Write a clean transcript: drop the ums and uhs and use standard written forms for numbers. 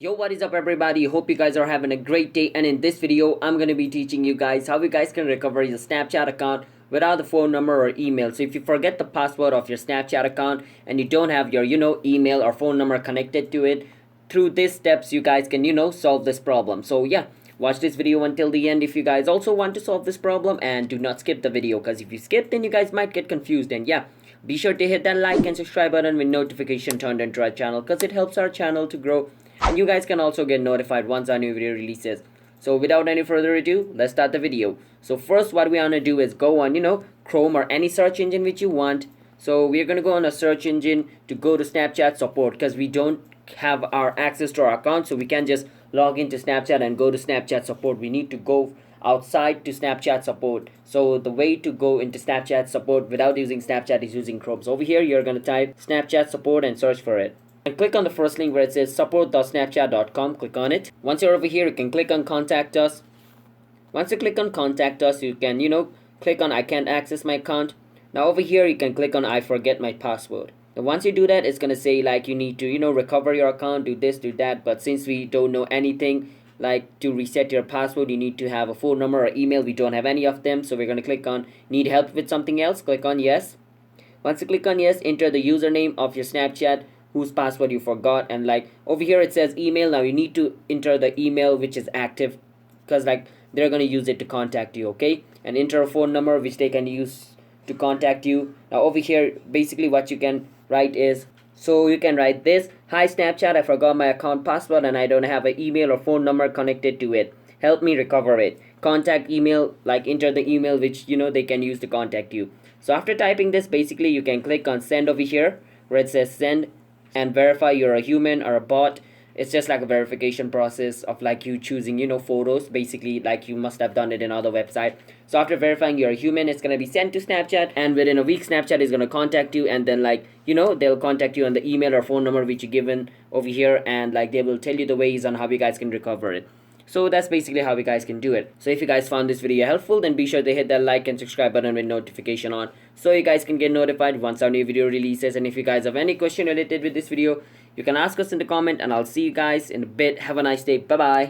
Yo, what is up everybody? Hope you guys are having a great day, and in this video I'm going to be teaching you guys how you guys can recover your Snapchat account without the phone number or email. So if you forget the password of your Snapchat account and you don't have your email or phone number connected to it, through these steps you guys can solve this problem. So yeah, watch this video until the end if you guys also want to solve this problem, and do not skip the video, because if you skip then you guys might get confused. And yeah, be sure to hit that like and subscribe button with notification turned into our channel, because it helps our channel to grow, and you guys can also get notified once our new video releases. So without any further ado, let's start the video. So first what we want to do is go on Chrome or any search engine which you want. So we're going to go on a search engine to go to Snapchat support, because we don't have our access to our account, so we can't just log into Snapchat and go to Snapchat support. We need to go outside to Snapchat support. So the way to go into Snapchat support without using Snapchat is using Chrome. So over here you're going to type Snapchat support and search for it, and click on the first link where it says support.snapchat.com. Click on it. Once you're over here, you can click on contact us. Once you click on contact us, you can click on I can't access my account. Now over here you can click on I forget my password. Now once you do that, it's gonna say like you need to recover your account, do this, do that. But since we don't know anything like to reset your password, you need to have a phone number or email. We don't have any of them, so we're gonna click on need help with something else. Click on yes. Once you click on yes, enter the username of your Snapchat whose password you forgot, and like over here it says email. Now you need to enter the email which is active, because like they're gonna use it to contact you, okay? And enter a phone number which they can use to contact you. Now over here basically what you can write is, so you can write this: hi Snapchat, I forgot my account password and I don't have an email or phone number connected to it, help me recover it. Contact email, like enter the email which they can use to contact you. So after typing this, basically you can click on send over here where it says send, and verify you're a human or a bot. It's just like a verification process of like you choosing photos, basically like you must have done it in other website. So after verifying you're a human, it's going to be sent to Snapchat, and within a week Snapchat is going to contact you, and then like they'll contact you on the email or phone number which you given over here, and like they will tell you the ways on how you guys can recover it. So that's basically how you guys can do it. So if you guys found this video helpful, then be sure to hit that like and subscribe button with notification on, so you guys can get notified once our new video releases. And if you guys have any question related with this video, you can ask us in the comment, and I'll see you guys in a bit. Have a nice day. Bye bye.